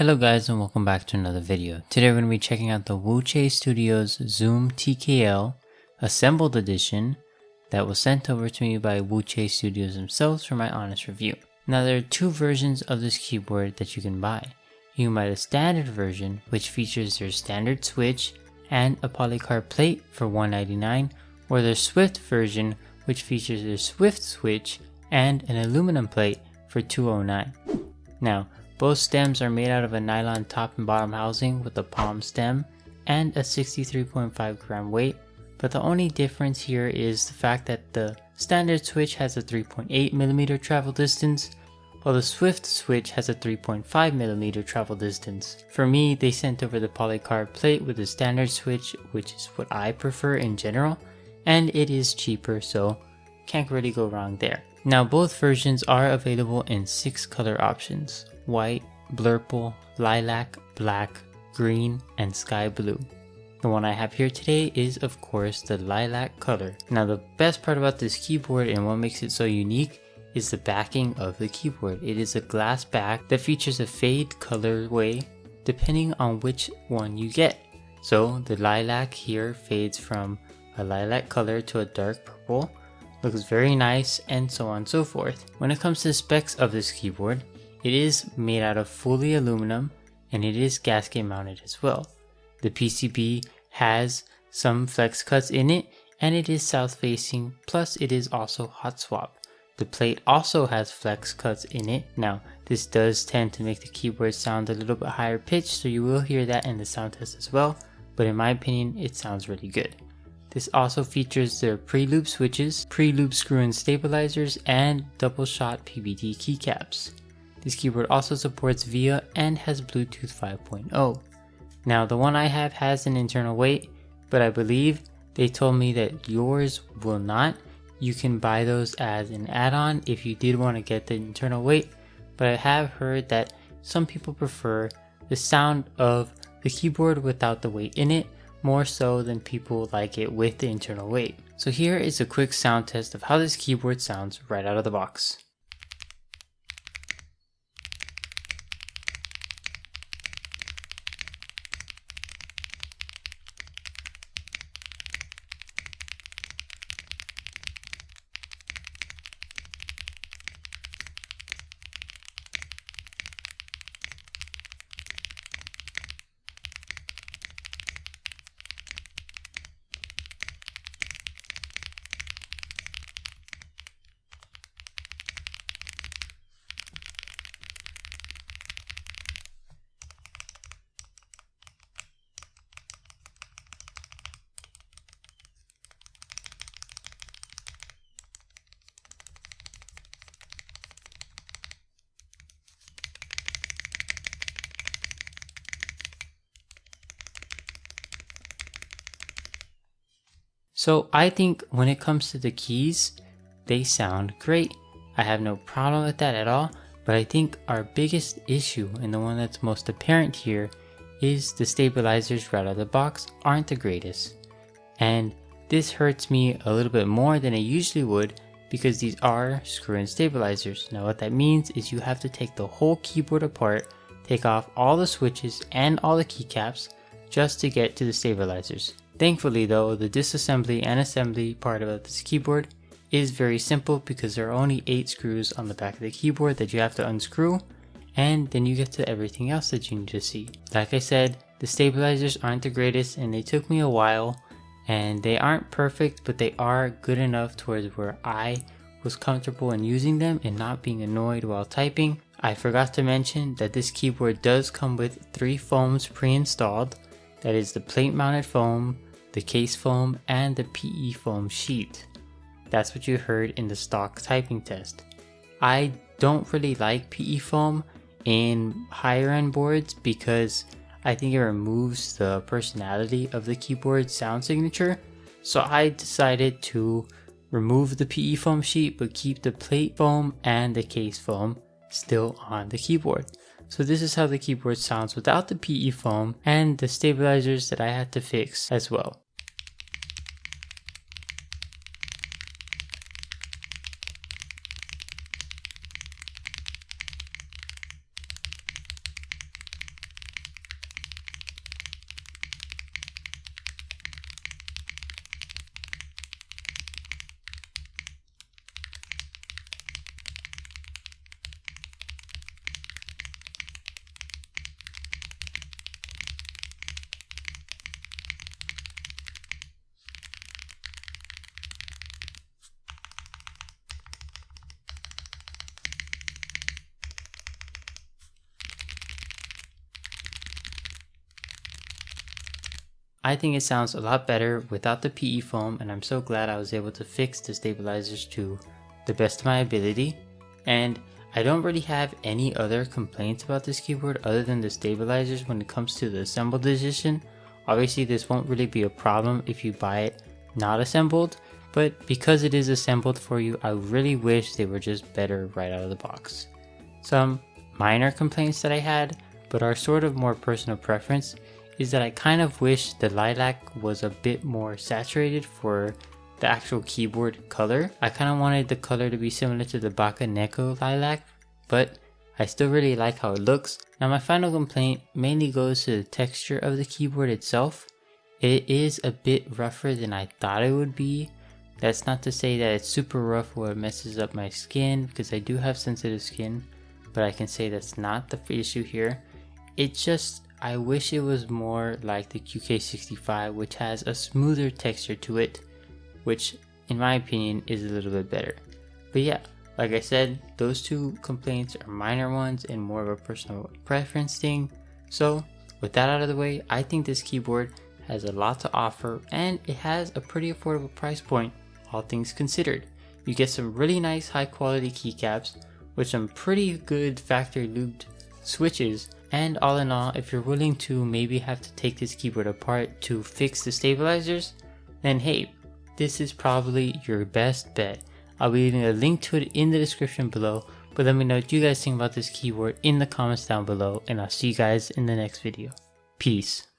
Hello guys and welcome back to another video. Today we're going to be checking out the Wuche Studios Zoom TKL Assembled Edition that was sent over to me by Wuche Studios themselves for my honest review. Now there are two versions of this keyboard that you can buy. You can buy the standard version, which features their standard switch and a polycarb plate for $199, or their Swift version, which features their Swift switch and an aluminum plate for $209. Now, both stems are made out of a nylon top and bottom housing with a palm stem and a 63.5 gram weight, but the only difference here is the fact that the standard switch has a 3.8mm travel distance, while the Swift switch has a 3.5mm travel distance. For me, they sent over the polycarb plate with the standard switch, which is what I prefer in general, and it is cheaper, so can't really go wrong there. Now both versions are available in 6 color options: white, blurple, lilac, black, green, and sky blue. The one I have here today is of course the lilac color. Now the best part about this keyboard and what makes it so unique is the backing of the keyboard. It is a glass back that features a fade colorway depending on which one you get. So the lilac here fades from a lilac color to a dark purple, looks very nice, and so on and so forth. When it comes to the specs of this keyboard, it is made out of fully aluminum and it is gasket mounted as well. The PCB has some flex cuts in it and it is south facing, plus it is also hot swap. The plate also has flex cuts in it. Now this does tend to make the keyboard sound a little bit higher pitched, so you will hear that in the sound test as well, but in my opinion it sounds really good. This also features their pre-loop switches, pre-loop screw-in stabilizers, and double shot PBT keycaps. This keyboard also supports VIA and has Bluetooth 5.0. Now the one I have has an internal weight, but I believe they told me that yours will not. You can buy those as an add-on if you did want to get the internal weight, but I have heard that some people prefer the sound of the keyboard without the weight in it, more so than people like it with the internal weight. So here is a quick sound test of how this keyboard sounds right out of the box. So I think when it comes to the keys, they sound great. I have no problem with that at all, but I think our biggest issue, and the one that's most apparent here, is the stabilizers right out of the box aren't the greatest. And this hurts me a little bit more than it usually would because these are screw-in stabilizers. Now what that means is you have to take the whole keyboard apart, take off all the switches and all the keycaps just to get to the stabilizers. Thankfully though, the disassembly and assembly part of this keyboard is very simple because there are only 8 screws on the back of the keyboard that you have to unscrew, and then you get to everything else that you need to see. Like I said, the stabilizers aren't the greatest and they took me a while, and they aren't perfect, but they are good enough towards where I was comfortable in using them and not being annoyed while typing. I forgot to mention that this keyboard does come with 3 foams pre-installed. That is the plate mounted foam, the case foam, and the PE foam sheet. That's what you heard in the stock typing test. I don't really like PE foam in higher end boards because I think it removes the personality of the keyboard sound signature. So I decided to remove the PE foam sheet but keep the plate foam and the case foam still on the keyboard. So this is how the keyboard sounds without the PE foam and the stabilizers that I had to fix as well. I think it sounds a lot better without the PE foam, and I'm so glad I was able to fix the stabilizers to the best of my ability. And I don't really have any other complaints about this keyboard other than the stabilizers when it comes to the assembled edition. Obviously this won't really be a problem if you buy it not assembled, but because it is assembled for you, I really wish they were just better right out of the box. Some minor complaints that I had, but are sort of more personal preference, is that I kind of wish the lilac was a bit more saturated for the actual keyboard color. I kind of wanted the color to be similar to the Baka Neko lilac, but I still really like how it looks. Now my final complaint mainly goes to the texture of the keyboard itself. It is a bit rougher than I thought it would be. That's not to say that it's super rough or it messes up my skin, because I do have sensitive skin, but I can say that's not the issue here. It just, I wish it was more like the QK65, which has a smoother texture to it, which in my opinion is a little bit better. But yeah, like I said, those two complaints are minor ones and more of a personal preference thing. So with that out of the way, I think this keyboard has a lot to offer, and it has a pretty affordable price point, all things considered. You get some really nice high quality keycaps with some pretty good factory lubed switches, and all in all, if you're willing to maybe have to take this keyboard apart to fix the stabilizers, then hey, this is probably your best bet. I'll be leaving a link to it in the description below, but let me know what you guys think about this keyboard in the comments down below, and I'll see you guys in the next video. Peace.